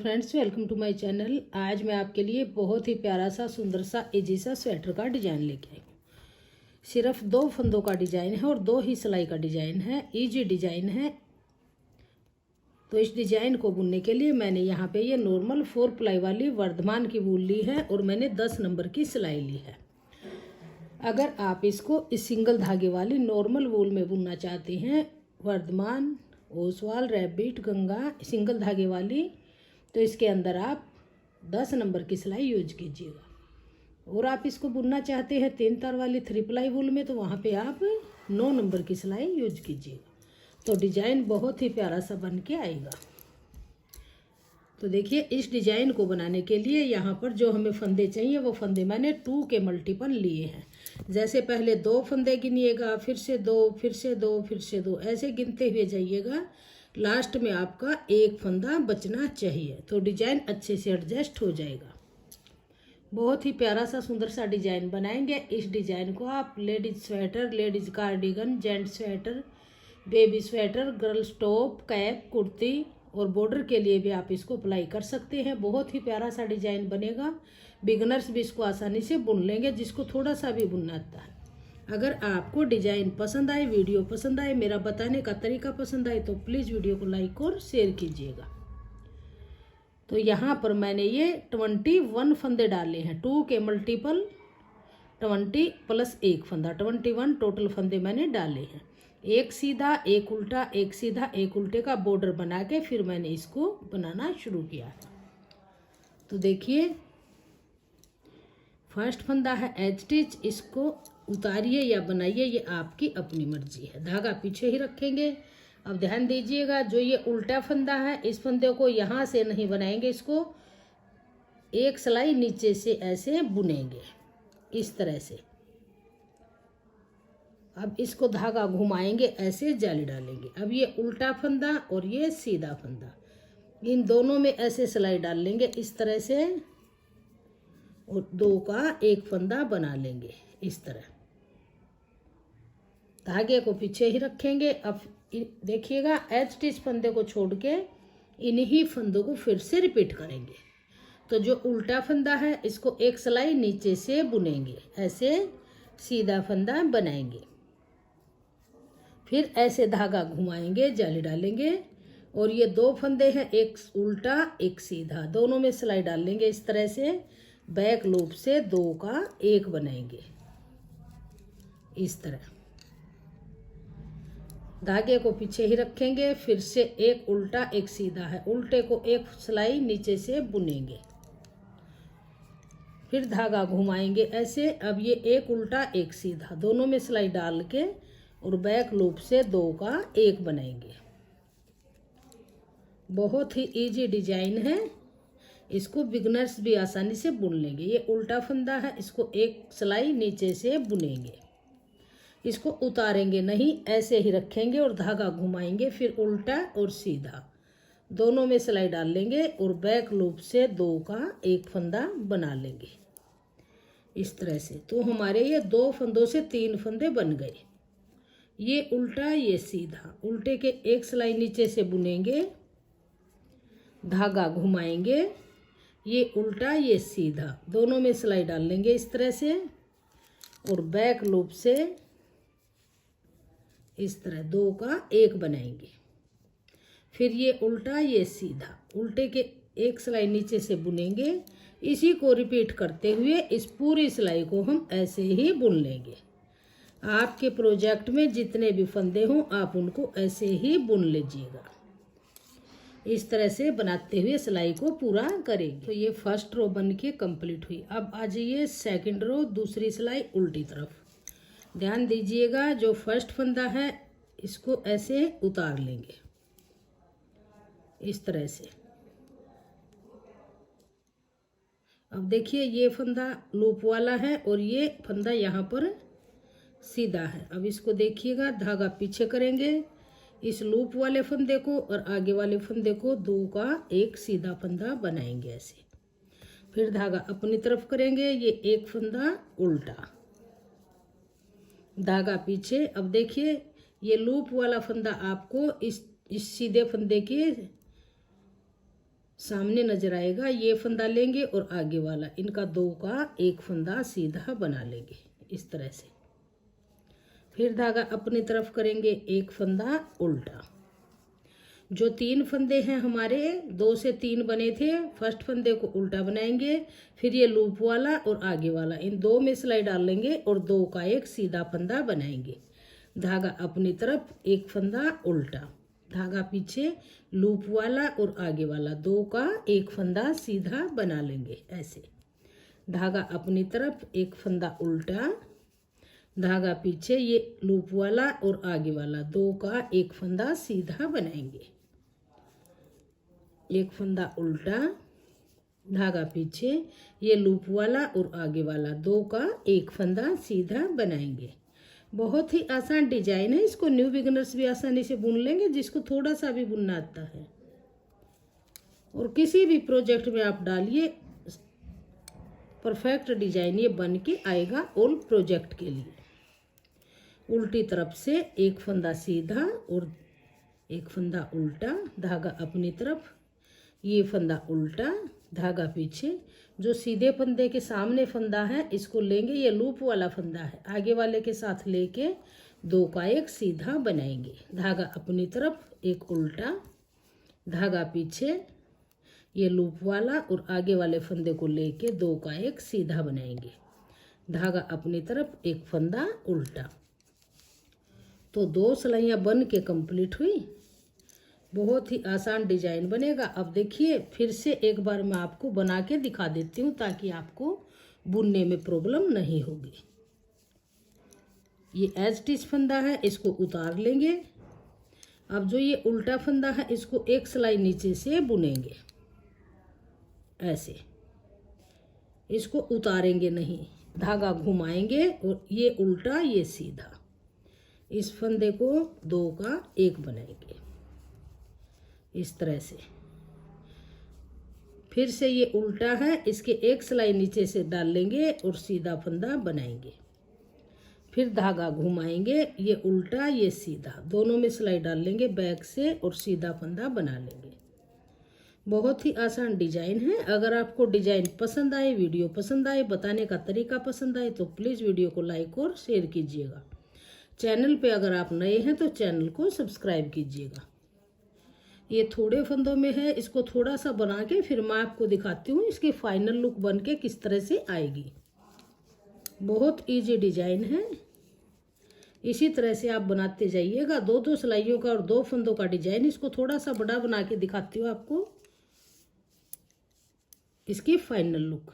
Friends, welcome to my channel. आज मैं आपके लिए बहुत ही प्यारा सा सुंदर सा इजी सा स्वेटर का डिज़ाइन लेके आई हूँ। सिर्फ 2 फंदों का डिज़ाइन है और 2 ही सिलाई का डिज़ाइन है। इजी डिज़ाइन है। तो इस डिज़ाइन को बुनने के लिए मैंने यहाँ पे ये नॉर्मल 4 प्लाई वाली वर्धमान की वूल ली है और मैंने 10 नंबर की सिलाई ली है। अगर आप इसको इस सिंगल धागे वाली नॉर्मल वूल में बुनना चाहते हैं, वर्धमान, ओसवाल, रैबिट, गंगा सिंगल धागे वाली, तो इसके अंदर आप 10 नंबर की सिलाई यूज कीजिएगा। और आप इसको बुनना चाहते हैं 3 तार वाली 3 प्लाई वूल में, तो वहाँ पे आप 9 नंबर की सिलाई यूज कीजिएगा। तो डिज़ाइन बहुत ही प्यारा सा बन के आएगा। तो देखिए, इस डिज़ाइन को बनाने के लिए यहाँ पर जो हमें फंदे चाहिए वो फंदे मैंने 2 के मल्टीपल लिए हैं। जैसे पहले 2 फंदे गिनिएगा, फिर से 2, फिर से 2, फिर से 2, ऐसे गिनते हुए जाइएगा। लास्ट में आपका एक फंदा बचना चाहिए, तो डिज़ाइन अच्छे से एडजस्ट हो जाएगा। बहुत ही प्यारा सा सुंदर सा डिज़ाइन बनाएंगे। इस डिज़ाइन को आप ladies sweater, ladies cardigan, gents sweater, baby sweater, girls top, cap, kurti और बॉर्डर के लिए भी आप इसको अप्लाई कर सकते हैं। बहुत ही प्यारा सा डिज़ाइन बनेगा। बिगनर्स भी इसको आसानी से बुन लेंगे, जिसको थोड़ा सा भी बुनना आता है। अगर आपको डिज़ाइन पसंद आए, वीडियो पसंद आए, मेरा बताने का तरीका पसंद आए, तो प्लीज़ वीडियो को लाइक और शेयर कीजिएगा। तो यहाँ पर मैंने ये 21 फंदे डाले हैं। 2 के मल्टीपल 20 प्लस 1 फंदा, 21 टोटल फंदे मैंने डाले हैं। एक सीधा, एक उल्टा, एक सीधा, एक उल्टे का बॉर्डर बना के फिर मैंने इसको बनाना शुरू किया। तो देखिए, फर्स्ट फंदा है एज स्टिच। इसको उतारिए या बनाइए, ये आपकी अपनी मर्जी है। धागा पीछे ही रखेंगे। अब ध्यान दीजिएगा, जो ये उल्टा फंदा है, इस फंदे को यहाँ से नहीं बनाएंगे, इसको एक सिलाई नीचे से ऐसे बुनेंगे, इस तरह से। अब इसको धागा घुमाएंगे, ऐसे जाली डालेंगे। अब ये उल्टा फंदा और ये सीधा फंदा, इन दोनों में ऐसे सिलाई डाल लेंगे इस तरह से, और 2 का एक फंदा बना लेंगे इस तरह। धागे को पीछे ही रखेंगे। अब देखिएगा, एज स्टिच फंदे को छोड़ के इन्हीं फंदों को फिर से रिपीट करेंगे। तो जो उल्टा फंदा है, इसको एक सिलाई नीचे से बुनेंगे, ऐसे सीधा फंदा बनाएंगे। फिर ऐसे धागा घुमाएंगे, जाली डालेंगे, और ये 2 फंदे हैं, एक उल्टा एक सीधा, दोनों में सिलाई डाल लेंगे इस तरह से। बैक लूप से 2 का एक बनाएंगे इस तरह। धागे को पीछे ही रखेंगे। फिर से एक उल्टा एक सीधा है, उल्टे को एक सिलाई नीचे से बुनेंगे, फिर धागा घुमाएंगे ऐसे। अब ये एक उल्टा एक सीधा, दोनों में सिलाई डाल के और बैक लूप से 2 का एक बनाएंगे। बहुत ही इजी डिजाइन है, इसको बिगनर्स भी आसानी से बुन लेंगे। ये उल्टा फंदा है, इसको एक सिलाई नीचे से बुनेंगे, इसको उतारेंगे नहीं, ऐसे ही रखेंगे और धागा घुमाएंगे। फिर उल्टा और सीधा, दोनों में सिलाई डाल लेंगे और बैक लूप से 2 का एक फंदा बना लेंगे इस तरह से। तो हमारे ये 2 फंदों से 3 फंदे बन गए। ये उल्टा, ये सीधा, उल्टे के एक सिलाई नीचे से बुनेंगे, धागा घुमाएंगे, ये उल्टा ये सीधा, दोनों में सिलाई डाल लेंगे इस तरह से, और बैक लूप से इस तरह 2 का एक बनाएंगे। फिर ये उल्टा ये सीधा, उल्टे के एक सिलाई नीचे से बुनेंगे। इसी को रिपीट करते हुए इस पूरी सिलाई को हम ऐसे ही बुन लेंगे। आपके प्रोजेक्ट में जितने भी फंदे हों, आप उनको ऐसे ही बुन लीजिएगा। इस तरह से बनाते हुए सिलाई को पूरा करेंगे। तो ये फर्स्ट रो बन के कंप्लीट हुई। अब आ जाइए सेकेंड रो, दूसरी सिलाई उल्टी तरफ। ध्यान दीजिएगा, जो फर्स्ट फंदा है इसको ऐसे उतार लेंगे इस तरह से। अब देखिए, ये फंदा लूप वाला है और ये फंदा यहाँ पर सीधा है। अब इसको देखिएगा, धागा पीछे करेंगे, इस लूप वाले फंदे को और आगे वाले फंदे को 2 का एक सीधा फंदा बनाएंगे ऐसे। फिर धागा अपनी तरफ करेंगे, ये एक फंदा उल्टा, धागा पीछे। अब देखिए, ये लूप वाला फंदा आपको इस सीधे फंदे के सामने नजर आएगा, ये फंदा लेंगे और आगे वाला, इनका दो का एक फंदा सीधा बना लेंगे इस तरह से। फिर धागा अपनी तरफ करेंगे, एक फंदा उल्टा। जो 3 फंदे हैं हमारे, 2 से 3 बने थे, फर्स्ट फंदे को उल्टा बनाएंगे, फिर ये लूप वाला और आगे वाला, इन 2 में सिलाई डाल लेंगे और 2 का एक सीधा फंदा बनाएंगे। धागा अपनी तरफ, एक फंदा उल्टा, धागा पीछे, लूप वाला और आगे वाला, 2 का एक फंदा सीधा बना लेंगे ऐसे। धागा अपनी तरफ, एक फंदा उल्टा, धागा पीछे, ये लूप वाला और आगे वाला, 2 का एक फंदा सीधा बनाएंगे। एक फंदा उल्टा, धागा पीछे, ये लूप वाला और आगे वाला, 2 का एक फंदा सीधा बनाएंगे। बहुत ही आसान डिजाइन है, इसको न्यू बिगिनर्स भी आसानी से बुन लेंगे, जिसको थोड़ा सा भी बुनना आता है। और किसी भी प्रोजेक्ट में आप डालिए, परफेक्ट डिजाइन ये बन के आएगा ऑल प्रोजेक्ट के लिए। उल्टी तरफ से एक फंदा सीधा और एक फंदा उल्टा, धागा अपनी तरफ, ये फंदा उल्टा, धागा पीछे, जो सीधे फंदे के सामने फंदा है इसको लेंगे, ये लूप वाला फंदा है, आगे वाले के साथ लेके 2 का एक सीधा बनाएंगे। धागा अपनी तरफ, एक उल्टा, धागा पीछे, ये लूप वाला और आगे वाले फंदे को लेके 2 का एक सीधा बनाएंगे। धागा अपनी तरफ, एक फंदा उल्टा। तो 2 सिलाइयाँ बन के कंप्लीट हुई। बहुत ही आसान डिजाइन बनेगा। अब देखिए, फिर से एक बार मैं आपको बना के दिखा देती हूँ ताकि आपको बुनने में प्रॉब्लम नहीं होगी। ये एज टिच फंदा है, इसको उतार लेंगे। अब जो ये उल्टा फंदा है इसको एक सिलाई नीचे से बुनेंगे ऐसे, इसको उतारेंगे नहीं, धागा घुमाएंगे और ये उल्टा ये सीधा, इस फंदे को 2 का एक बनाएंगे इस तरह से। फिर से ये उल्टा है, इसके एक सिलाई नीचे से डाल लेंगे और सीधा फंदा बनाएंगे। फिर धागा घुमाएंगे, ये उल्टा ये सीधा, दोनों में सिलाई डाल लेंगे बैक से और सीधा फंदा बना लेंगे। बहुत ही आसान डिजाइन है। अगर आपको डिजाइन पसंद आए, वीडियो पसंद आए, बताने का तरीका पसंद आए तो प्लीज़ वीडियो को लाइक और शेयर कीजिएगा। चैनल पे अगर आप नए हैं तो चैनल को सब्सक्राइब कीजिएगा। ये थोड़े फंदों में है, इसको थोड़ा सा बना के फिर मैं आपको दिखाती हूँ इसकी फाइनल लुक बन के किस तरह से आएगी। बहुत इजी डिजाइन है, इसी तरह से आप बनाते जाइएगा। 2-2 सिलाइयों का और 2 फंदों का डिजाइन। इसको थोड़ा सा बड़ा बना के दिखाती हूँ आपको इसकी फाइनल लुक।